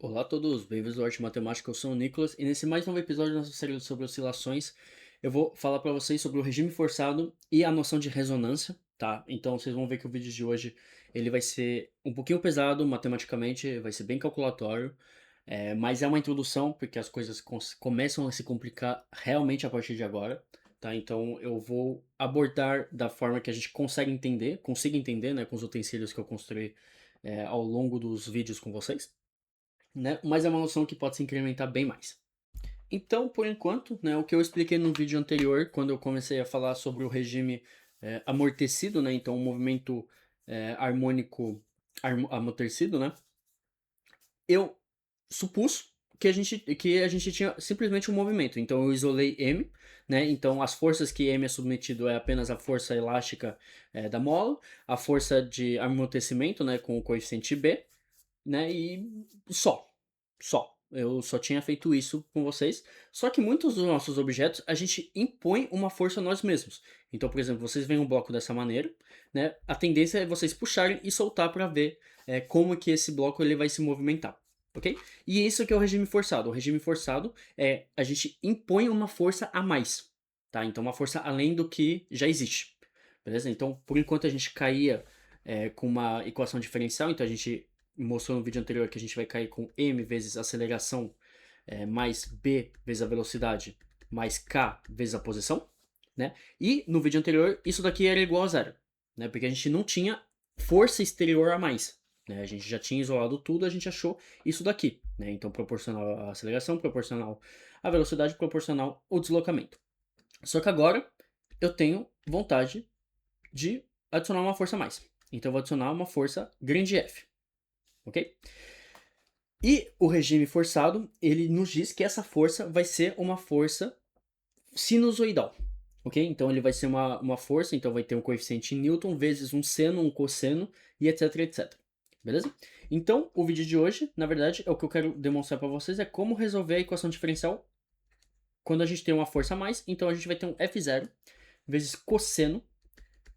Olá a todos, bem-vindos ao Arte Matemática, eu sou o Nicolas e nesse mais novo episódio da nossa série sobre oscilações eu vou falar para vocês sobre o regime forçado e a noção de ressonância, tá? Então vocês vão ver que o vídeo de hoje ele vai ser um pouquinho pesado matematicamente, vai ser bem calculatório, mas é uma introdução porque as coisas começam a se complicar realmente a partir de agora, tá? Então eu vou abordar da forma que a gente consiga entender, né, com os utensílios que eu construí ao longo dos vídeos com vocês, né? Mas é uma noção que pode se incrementar bem mais. Então, por enquanto, né, o que eu expliquei no vídeo anterior, quando eu comecei a falar sobre o regime amortecido, né, então o movimento harmônico amortecido, né, eu supus que a gente tinha simplesmente um movimento. Então eu isolei M, né? Então as forças que M é submetido é apenas a força elástica da mola, a força de amortecimento, né, com o coeficiente B, né? E só. Só. Eu só tinha feito isso com vocês. Só que muitos dos nossos objetos a gente impõe uma força a nós mesmos. Então, por exemplo, vocês veem um bloco dessa maneira, né? A tendência é vocês puxarem e soltar para ver como que esse bloco ele vai se movimentar, ok? E isso que é o regime forçado. O regime forçado é a gente impõe uma força a mais, tá? Então, uma força além do que já existe, beleza? Então, por enquanto a gente caía com uma equação diferencial, então a gente mostrou no vídeo anterior que a gente vai cair com m vezes a aceleração mais b vezes a velocidade mais k vezes a posição, né? E no vídeo anterior isso daqui era igual a zero, né? Porque a gente não tinha força exterior a mais, né? A gente já tinha isolado tudo, a gente achou isso daqui, né? Então proporcional à aceleração, proporcional à velocidade, proporcional ao deslocamento. Só que agora eu tenho vontade de adicionar uma força a mais. Então eu vou adicionar uma força grande F, ok? E o regime forçado, ele nos diz que essa força vai ser uma força sinusoidal, ok? Então ele vai ser uma força, então vai ter um coeficiente em Newton vezes um seno, um cosseno e etc, etc. Beleza? Então o vídeo de hoje, na verdade, é o que eu quero demonstrar para vocês é como resolver a equação diferencial quando a gente tem uma força a mais. Então a gente vai ter um F0 vezes cosseno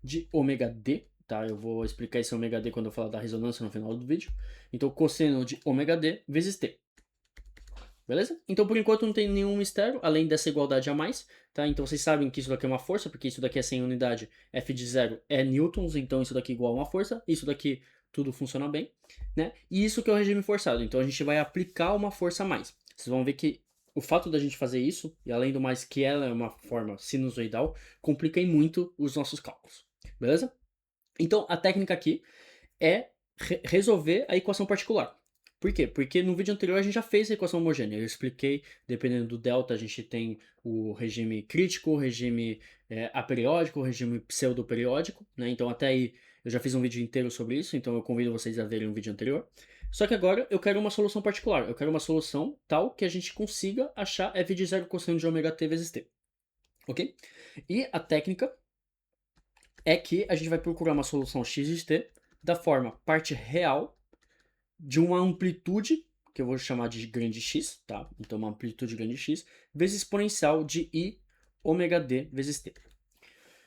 de ômega d, tá? Eu vou explicar esse ômega d quando eu falar da ressonância no final do vídeo. Então cosseno de ômega d vezes t. Beleza? Então, por enquanto, não tem nenhum mistério, além dessa igualdade a mais, tá? Então, vocês sabem que isso daqui é uma força, porque isso daqui é sem unidade, F de zero é newtons, então isso daqui é igual a uma força, isso daqui tudo funciona bem, né? E isso que é o regime forçado, então a gente vai aplicar uma força a mais. Vocês vão ver que o fato da gente fazer isso, e além do mais que ela é uma forma sinusoidal, complica em muito os nossos cálculos, beleza? Então, a técnica aqui é resolver a equação particular. Por quê? Porque no vídeo anterior a gente já fez a equação homogênea. Eu expliquei, dependendo do delta, a gente tem o regime crítico, o regime aperiódico, o regime pseudoperiódico, né? Então até aí eu já fiz um vídeo inteiro sobre isso, então eu convido vocês a verem o vídeo anterior. Só que agora eu quero uma solução particular. Eu quero uma solução tal que a gente consiga achar f de zero cosseno de ômega t vezes t. Ok? E a técnica é que a gente vai procurar uma solução x de t da forma parte real de uma amplitude, que eu vou chamar de grande x, tá? Então uma amplitude grande x, vezes exponencial de i ômega d vezes t.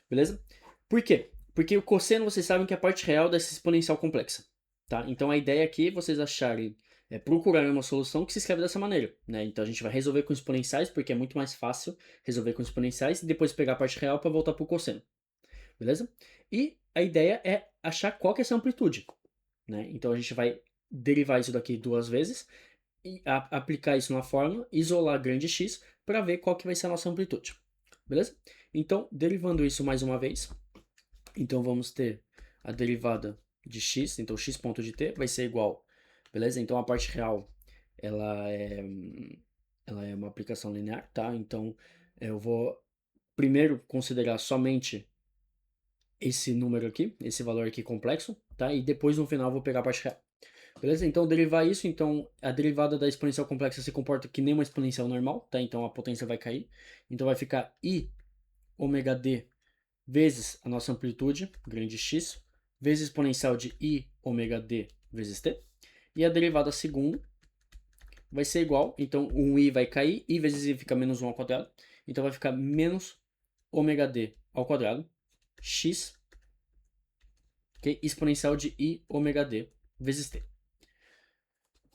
Beleza? Por quê? Porque o cosseno vocês sabem que é a parte real dessa exponencial complexa, tá? Então a ideia aqui é vocês acharem, procurarem uma solução que se escreve dessa maneira, né? Então a gente vai resolver com exponenciais, porque é muito mais fácil resolver com exponenciais e depois pegar a parte real para voltar para o cosseno, beleza? E a ideia é achar qual que é essa amplitude, né? Então a gente vai derivar isso daqui duas vezes e aplicar isso na fórmula, isolar grande x para ver qual que vai ser a nossa amplitude, beleza? Então, derivando isso mais uma vez, então vamos ter a derivada de x, então x ponto de t vai ser igual, beleza? Então a parte real ela é, ela é uma aplicação linear, tá? Então eu vou primeiro considerar somente esse número aqui, esse valor aqui complexo, tá? E depois no final eu vou pegar a parte real. Beleza? Então, derivar isso, então a derivada da exponencial complexa se comporta que nem uma exponencial normal, tá? Então a potência vai cair. Então vai ficar i ômega d vezes a nossa amplitude, grande x, vezes exponencial de i ômega d vezes t. E a derivada segunda vai ser igual, então um i vai cair, i vezes i fica menos 1 ao quadrado. Então vai ficar menos ômega d ao quadrado, x, okay? Exponencial de i ômega d vezes t.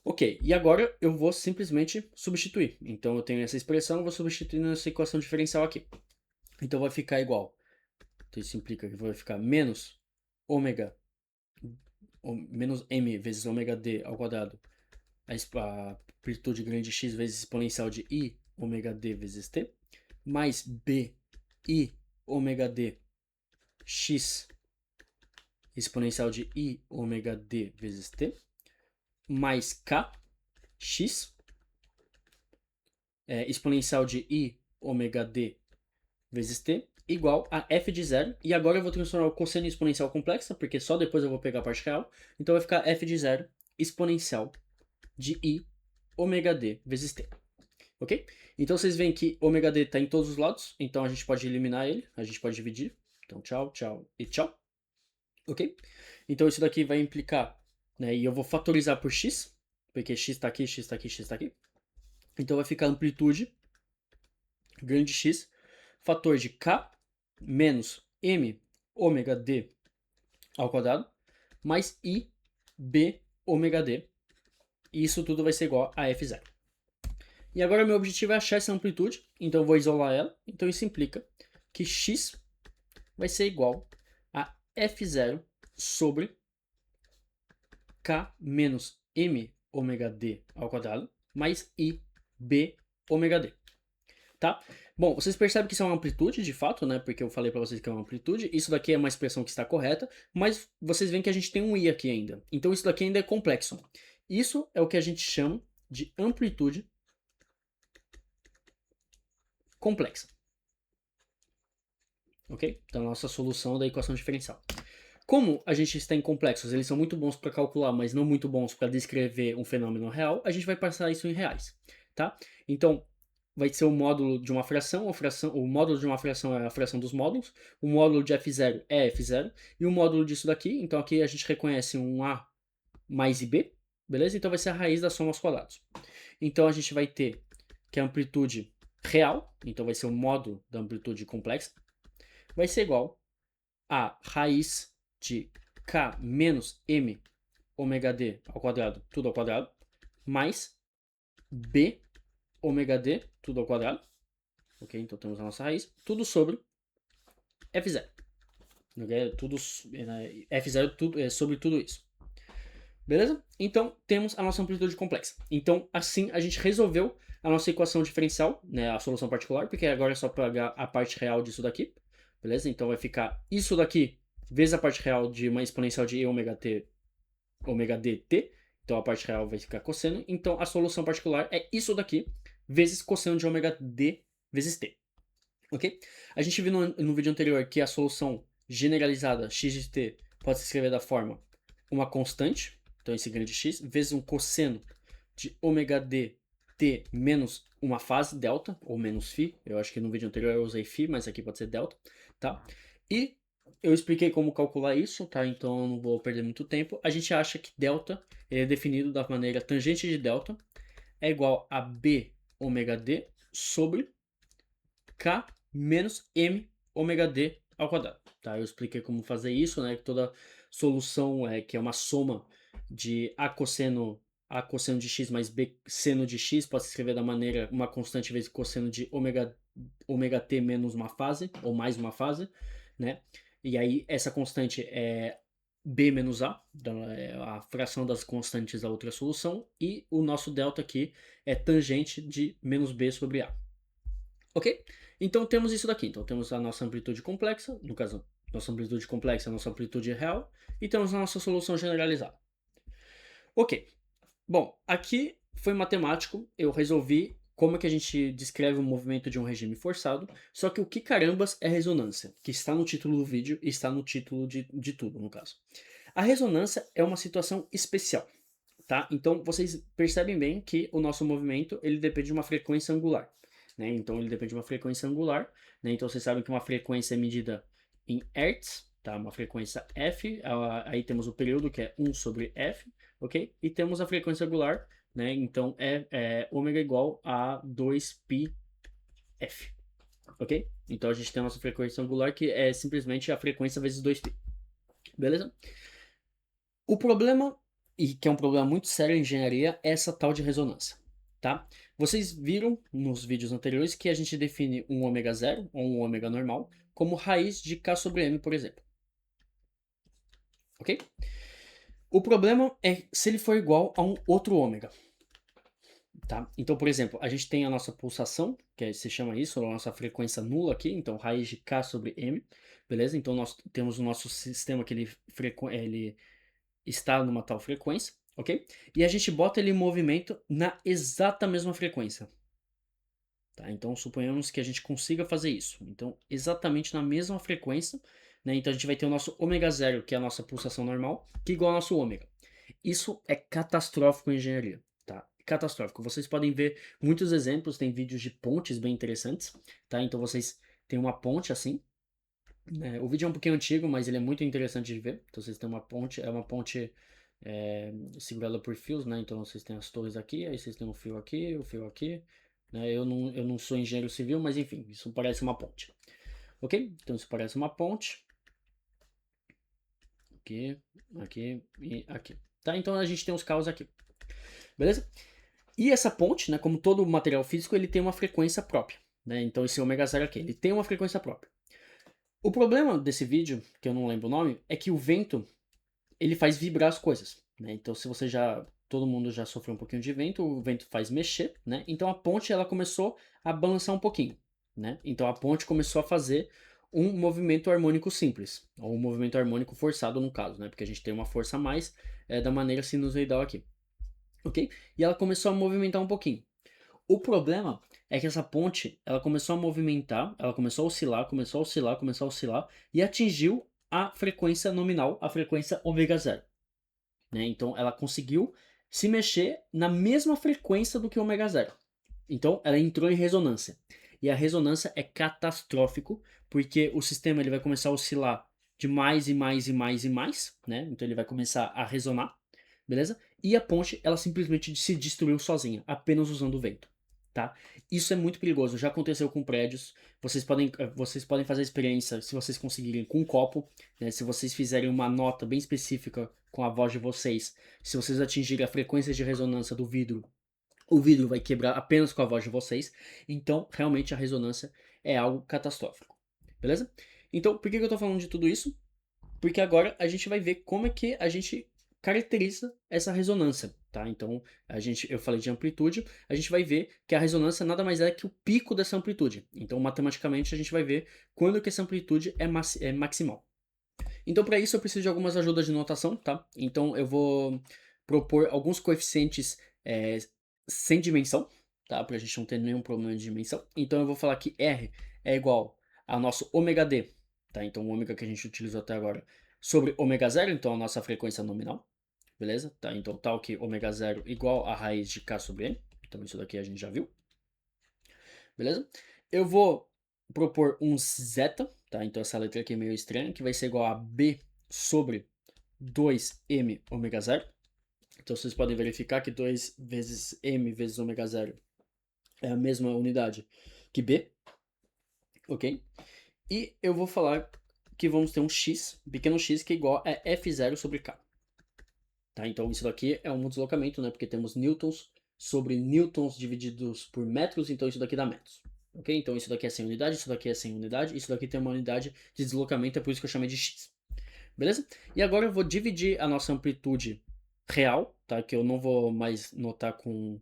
Ok, e agora eu vou simplesmente substituir. Então eu tenho essa expressão, eu vou substituir nessa equação diferencial aqui. Então vai ficar igual. Então isso implica que vai ficar menos ômega, menos m vezes ômega d ao quadrado, a amplitude grande x vezes exponencial de i ômega d vezes t, mais b i ômega d x exponencial de i ômega d vezes t, mais k x exponencial de i ômega d vezes t igual a f de zero. E agora eu vou transformar o cosseno em exponencial complexa, porque só depois eu vou pegar a parte real. Então vai ficar f de zero exponencial de i ômega d vezes t. Ok? Então vocês veem que ômega d está em todos os lados, então a gente pode eliminar ele, a gente pode dividir. Então tchau, tchau e tchau. Ok? Então isso daqui vai implicar, né, e eu vou fatorizar por x, porque x está aqui, x está aqui, x está aqui. Então vai ficar amplitude grande x, fator de k menos m ômega d ao quadrado, mais i b ômega d. E isso tudo vai ser igual a f0. E agora meu objetivo é achar essa amplitude, então eu vou isolar ela. Então isso implica que x vai ser igual a f0 sobre k menos m ômega d ao quadrado, mais i b ômega d. Tá? Bom, vocês percebem que isso é uma amplitude, de fato, né? Porque eu falei para vocês que é uma amplitude. Isso daqui é uma expressão que está correta, mas vocês veem que a gente tem um i aqui ainda. Então isso daqui ainda é complexo. Isso é o que a gente chama de amplitude complexa. Ok? Então, a nossa solução da equação diferencial. Como a gente está em complexos, eles são muito bons para calcular, mas não muito bons para descrever um fenômeno real, a gente vai passar isso em reais, tá? Então, vai ser o módulo de uma fração, o módulo de uma fração é a fração dos módulos, o módulo de f0 é f0, e o módulo disso daqui, então aqui a gente reconhece um a mais ib, beleza? Então vai ser a raiz da soma aos quadrados. Então a gente vai ter que a amplitude real, então vai ser o módulo da amplitude complexa, vai ser igual a raiz de k menos m ômega d ao quadrado, tudo ao quadrado, mais b ômega d, tudo ao quadrado. Ok? Então temos a nossa raiz, tudo sobre f0. Okay? Tudo, f0 tudo, sobre tudo isso. Beleza? Então temos a nossa amplitude complexa. Então assim a gente resolveu a nossa equação diferencial, né, a solução particular, porque agora é só pegar a parte real disso daqui. Beleza? Então vai ficar isso daqui vezes a parte real de uma exponencial de e ômega t, ômega dt. Então a parte real vai ficar cosseno. Então a solução particular é isso daqui vezes cosseno de ômega d vezes t. Ok? A gente viu no vídeo anterior que a solução generalizada x de t pode se escrever da forma uma constante, então esse grande x, vezes um cosseno de ômega d t menos uma fase, delta, ou menos φ. Eu acho que no vídeo anterior eu usei φ, mas aqui pode ser delta, tá? E eu expliquei como calcular isso, tá? Então eu não vou perder muito tempo. A gente acha que delta ele é definido da maneira tangente de delta é igual a b ômega d sobre k menos m ômega d ao quadrado, tá? Eu expliquei como fazer isso, né? Que toda solução que é uma soma de a cosseno de x mais b seno de x pode se escrever da maneira uma constante vezes cosseno de ômega t menos uma fase, ou mais uma fase, né? E aí essa constante é b menos a, então é a fração das constantes da outra solução, e o nosso delta aqui é tangente de menos b sobre a. Ok? Então temos isso daqui. Então temos a nossa amplitude complexa, no caso, nossa amplitude complexa, nossa amplitude real, e temos a nossa solução generalizada. Ok. Bom, aqui foi matemático, eu resolvi como é que a gente descreve o movimento de um regime forçado, só que o que carambas é ressonância, que está no título do vídeo e está no título de tudo, no caso. A ressonância é uma situação especial, tá? Então vocês percebem bem que o nosso movimento ele depende de uma frequência angular, né? Então ele depende de uma frequência angular, né? Então vocês sabem que uma frequência é medida em Hertz, tá? Uma frequência f, aí temos o período que é 1 sobre f, ok? E temos a frequência angular, né? Então é ômega igual a 2πf, ok? Então a gente tem a nossa frequência angular que é simplesmente a frequência vezes 2π, beleza? O problema e que é um problema muito sério em engenharia, é essa tal de ressonância, tá? Vocês viram nos vídeos anteriores que a gente define um ômega zero ou um ômega normal como raiz de K sobre M, por exemplo, ok? O problema é se ele for igual a um outro ômega, tá? Então, por exemplo, a gente tem a nossa pulsação, se chama isso, a nossa frequência nula aqui, então raiz de K sobre M, beleza? Então nós temos o nosso sistema que ele está numa tal frequência, ok? E a gente bota ele em movimento na exata mesma frequência, tá? Então suponhamos que a gente consiga fazer isso. Então, exatamente na mesma frequência, né? Então a gente vai ter o nosso ômega zero, que é a nossa pulsação normal, que é igual ao nosso ômega. Isso é catastrófico em engenharia, tá? Catastrófico. Vocês podem ver muitos exemplos, tem vídeos de pontes bem interessantes, tá? Então vocês têm uma ponte assim, né? O vídeo é um pouquinho antigo, mas ele é muito interessante de ver. Então vocês têm uma ponte, é uma ponte segurada por fios, né? Então vocês têm as torres aqui, aí vocês têm um fio aqui, o fio aqui, né? Eu não sou engenheiro civil, mas enfim, isso parece uma ponte, ok? Então isso parece uma ponte, aqui, aqui e aqui, tá? Então a gente tem os carros aqui, beleza? E essa ponte, né, como todo material físico, ele tem uma frequência própria, né? Então esse ômega zero aqui, ele tem uma frequência própria. O problema desse vídeo, que eu não lembro o nome, é que o vento, ele faz vibrar as coisas, né? Então se você já, todo mundo já sofreu um pouquinho de vento, o vento faz mexer, né? Então a ponte, ela começou a balançar um pouquinho, né? Então a ponte começou a fazer um movimento harmônico simples, ou um movimento harmônico forçado no caso, né? Porque a gente tem uma força a mais da maneira sinusoidal aqui, ok? E ela começou a movimentar um pouquinho. O problema é que essa ponte, ela começou a movimentar, ela começou a oscilar, começou a oscilar, começou a oscilar e atingiu a frequência nominal, a frequência ômega zero, né? Então ela conseguiu se mexer na mesma frequência do que o ômega zero. Então ela entrou em ressonância. E a ressonância é catastrófico, porque o sistema ele vai começar a oscilar de mais e mais e mais e mais, né? Então ele vai começar a ressonar, beleza? E a ponte, ela simplesmente se destruiu sozinha, apenas usando o vento, tá? Isso é muito perigoso, já aconteceu com prédios. Vocês podem fazer a experiência, se vocês conseguirem, com um copo, né? Se vocês fizerem uma nota bem específica com a voz de vocês, se vocês atingirem a frequência de ressonância do vidro, o vidro vai quebrar apenas com a voz de vocês. Então, realmente, a ressonância é algo catastrófico, beleza? Então, por que eu tô falando de tudo isso? Porque agora a gente vai ver como é que a gente caracteriza essa ressonância, tá? Então, eu falei de amplitude, a gente vai ver que a ressonância nada mais é que o pico dessa amplitude. Então, matematicamente, a gente vai ver quando que essa amplitude é maximal. Então, para isso, eu preciso de algumas ajudas de notação, tá? Então, eu vou propor alguns coeficientes sem dimensão, tá? Para a gente não ter nenhum problema de dimensão. Então, eu vou falar que R é igual ao nosso ômega D, tá? Então, o ômega que a gente utilizou até agora sobre ômega zero, então a nossa frequência nominal, beleza? Tá? Então, tal que ômega zero igual a raiz de K sobre N. Então, isso daqui a gente já viu, beleza? Eu vou propor um zeta, tá? Então essa letra aqui é meio estranha, que vai ser igual a B sobre 2m ômega zero. Então vocês podem verificar que 2 vezes m vezes ômega zero é a mesma unidade que B, ok? E eu vou falar que vamos ter um x, um pequeno x, que é igual a F0 sobre K. Tá? Então isso daqui é um deslocamento, né? Porque temos newtons sobre newtons divididos por metros, então isso daqui dá metros. Ok? Então isso daqui é 100 unidade, isso daqui é 100 unidade, isso daqui tem uma unidade de deslocamento, é por isso que eu chamei de x. Beleza? E agora eu vou dividir a nossa amplitude real, tá? Que eu não vou mais notar com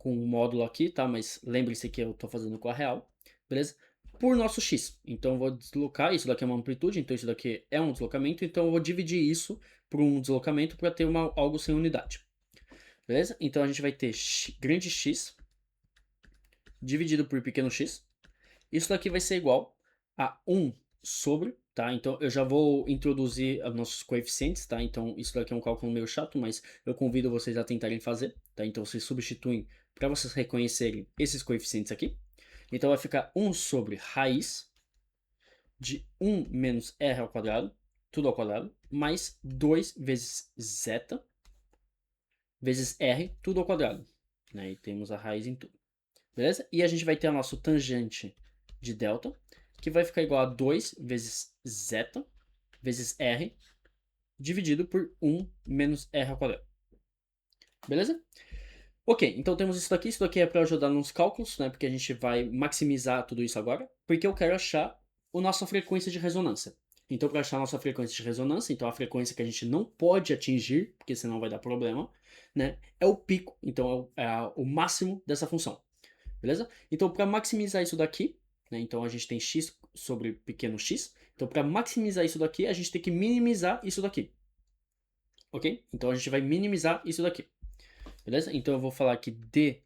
um módulo aqui, tá? Mas lembre-se que eu estou fazendo com a real, beleza? Por nosso x. Então eu vou deslocar, isso daqui é uma amplitude, então isso daqui é um deslocamento, então eu vou dividir isso por um deslocamento para ter algo sem unidade. Beleza? Então a gente vai ter grande x dividido por pequeno x. Isso daqui vai ser igual a 1 sobre, tá? Então eu já vou introduzir os nossos coeficientes, tá? Então isso daqui é um cálculo meio chato, mas eu convido vocês a tentarem fazer, tá? Então vocês substituem para vocês reconhecerem esses coeficientes aqui. Então vai ficar 1 sobre raiz de 1 menos r ao quadrado, tudo ao quadrado, mais 2 vezes zeta vezes r, tudo ao quadrado. Né? E temos a raiz em tudo. Beleza? E a gente vai ter o nosso tangente de delta, que vai ficar igual a 2 vezes zeta vezes r, dividido por 1 menos r ao quadrado. Beleza? Ok, então temos isso daqui é para ajudar nos cálculos, né? Porque a gente vai maximizar tudo isso agora, porque eu quero achar a nossa frequência de ressonância. Então, para achar a nossa frequência de ressonância, então a frequência que a gente não pode atingir, porque senão vai dar problema, né? É o pico, então o máximo dessa função, beleza? Então, para maximizar isso daqui, né? Então a gente tem x sobre pequeno x. Então, para maximizar isso daqui, a gente tem que minimizar isso daqui, ok? Então a gente vai minimizar isso daqui. Beleza? Então eu vou falar que D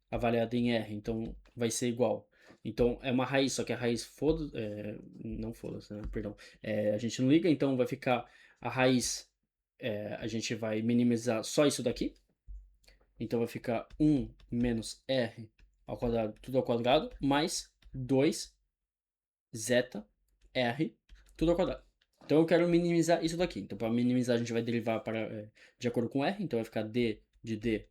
avaliado em R, então vai ser igual. Então é uma raiz, só que a raiz foda, não foda-se, né? Perdão. A gente não liga, então vai ficar a raiz, a gente vai minimizar só isso daqui. Então vai ficar 1 menos R ao quadrado, tudo ao quadrado, mais 2 zeta R, tudo ao quadrado. Então eu quero minimizar isso daqui. Então para minimizar a gente vai derivar de acordo com R, então vai ficar D de D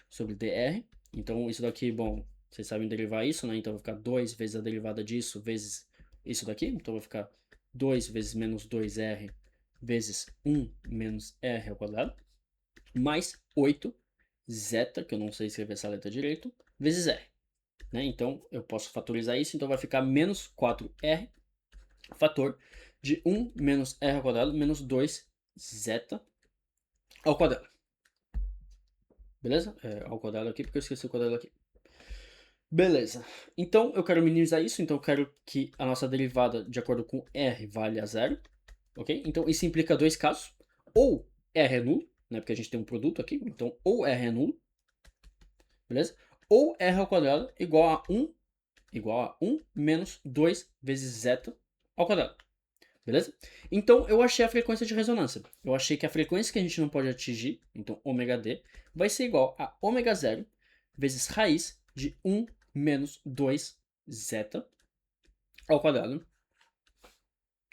sobre dr. Então, isso daqui, bom, vocês sabem derivar isso, né? Então, vai ficar 2 vezes a derivada disso vezes isso daqui. Então, vai ficar 2 vezes menos 2r vezes 1 menos r ao quadrado, mais 8 zeta, que eu não sei escrever essa letra direito, vezes r. Né? Então, eu posso fatorizar isso. Então, vai ficar menos 4r, fator de 1 menos r ao quadrado, menos 2 zeta ao quadrado. Beleza? Ao quadrado aqui, porque eu esqueci o quadrado aqui. Beleza. Então, eu quero minimizar isso. Então, eu quero que a nossa derivada, de acordo com R, valha zero. Ok? Então, isso implica dois casos. Ou R é nulo, né? Porque a gente tem um produto aqui. Então, ou R é nulo. Beleza? Ou R ao quadrado igual a 1 menos 2 vezes zeta ao quadrado. Beleza? Então, eu achei a frequência de ressonância. Eu achei que a frequência que a gente não pode atingir, então ômega d, vai ser igual a ômega zero vezes raiz de 1 menos 2 zeta ao quadrado.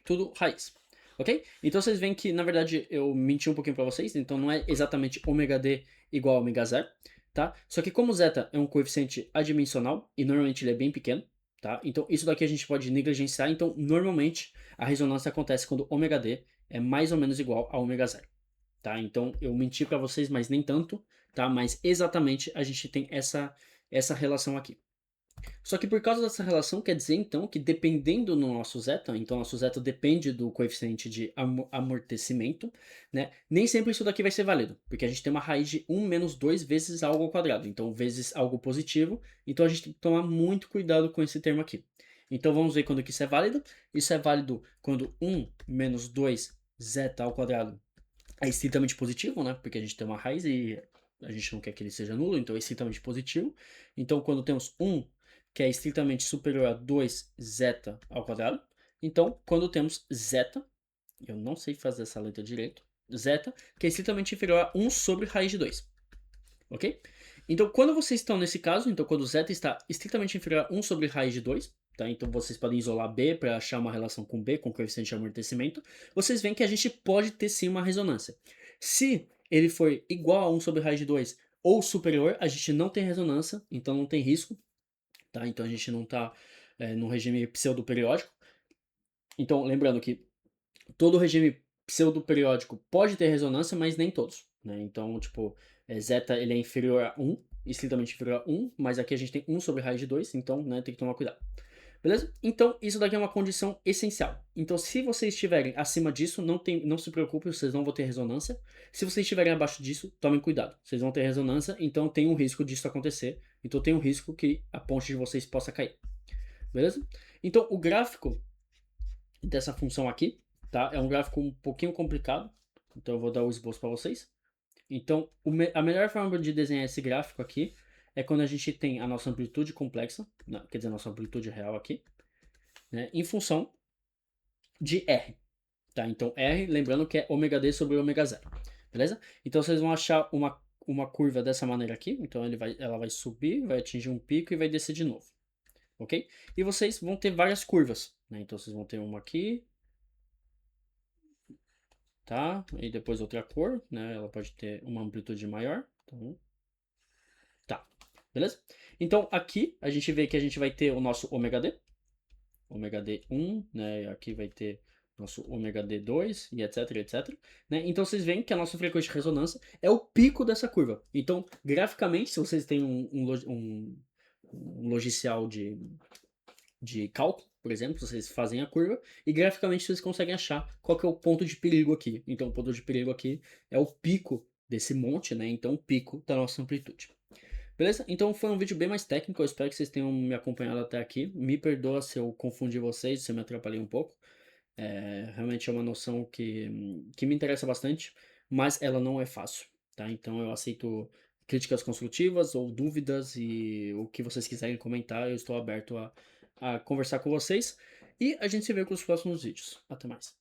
Tudo raiz. Ok? Então vocês veem que, na verdade, eu menti um pouquinho para vocês. Então não é exatamente ômega d igual a ômega zero. Tá? Só que como zeta é um coeficiente adimensional, e normalmente ele é bem pequeno, tá? Então isso daqui a gente pode negligenciar. Então normalmente a ressonância acontece quando ômega d é mais ou menos igual a ômega zero. Tá? Então eu menti para vocês, mas nem tanto, tá? Mas exatamente a gente tem essa relação aqui. Só que por causa dessa relação, quer dizer então que dependendo do nosso zeta, então nosso zeta depende do coeficiente de amortecimento, né? Nem sempre isso daqui vai ser válido, porque a gente tem uma raiz de 1 menos 2 vezes algo ao quadrado, então vezes algo positivo, então a gente tem que tomar muito cuidado com esse termo aqui. Então vamos ver quando que isso é válido. Isso é válido quando 1 menos 2 zeta ao quadrado é estritamente positivo, né? Porque a gente tem uma raiz e a gente não quer que ele seja nulo, então é estritamente positivo. Então, quando temos 1 que é estritamente superior a 2 zeta ao quadrado, então, quando temos zeta, eu não sei fazer essa letra direito, zeta, que é estritamente inferior a 1 sobre raiz de 2, ok? Então, quando vocês estão nesse caso, então quando zeta está estritamente inferior a 1 sobre raiz de 2, tá? Então vocês podem isolar B para achar uma relação com B, com coeficiente de amortecimento, vocês veem que a gente pode ter sim uma ressonância. Se ele for igual a 1 sobre raiz de 2 ou superior, a gente não tem ressonância, então não tem risco, tá? Então a gente não está no regime pseudoperiódico. Então, lembrando que todo regime pseudoperiódico pode ter ressonância, mas nem todos, né? Então, tipo, zeta ele é inferior a 1, estritamente inferior a 1, mas aqui a gente tem 1 sobre raiz de 2, então, né, tem que tomar cuidado. Beleza? Então, isso daqui é uma condição essencial. Então, se vocês estiverem acima disso, não se preocupem, vocês não vão ter ressonância. Se vocês estiverem abaixo disso, tomem cuidado. Vocês vão ter ressonância, então tem um risco disso acontecer. Então, tem um risco que a ponte de vocês possa cair. Beleza? Então, o gráfico dessa função aqui, tá? É um gráfico um pouquinho complicado, então eu vou dar o esboço para vocês. Então, a melhor forma de desenhar esse gráfico aqui é quando a gente tem a nossa amplitude complexa, quer dizer, a nossa amplitude real aqui, né, em função de R, tá? Então, R, lembrando que é ômega d sobre ômega zero, beleza? Então, vocês vão achar uma curva dessa maneira aqui, então ela vai subir, vai atingir um pico e vai descer de novo, ok? E vocês vão ter várias curvas, né? Então, vocês vão ter uma aqui, tá? E depois outra cor, né? Ela pode ter uma amplitude maior. Então, tá. Beleza? Então, aqui a gente vê que a gente vai ter o nosso ômega d 1, né? Aqui vai ter nosso ômega D2 e etc, etc, né? Então vocês veem que a nossa frequência de ressonância é o pico dessa curva. Então, graficamente, se vocês têm um logicial de cálculo, por exemplo, vocês fazem a curva e graficamente vocês conseguem achar qual que é o ponto de perigo aqui. Então, o ponto de perigo aqui é o pico desse monte, né? Então, o pico da nossa amplitude. Beleza? Então foi um vídeo bem mais técnico, eu espero que vocês tenham me acompanhado até aqui. Me perdoa se eu confundi vocês, se eu me atrapalhei um pouco. Realmente é uma noção que me interessa bastante, mas ela não é fácil, tá? Então eu aceito críticas construtivas ou dúvidas e o que vocês quiserem comentar, eu estou aberto a conversar com vocês. E a gente se vê com os próximos vídeos. Até mais.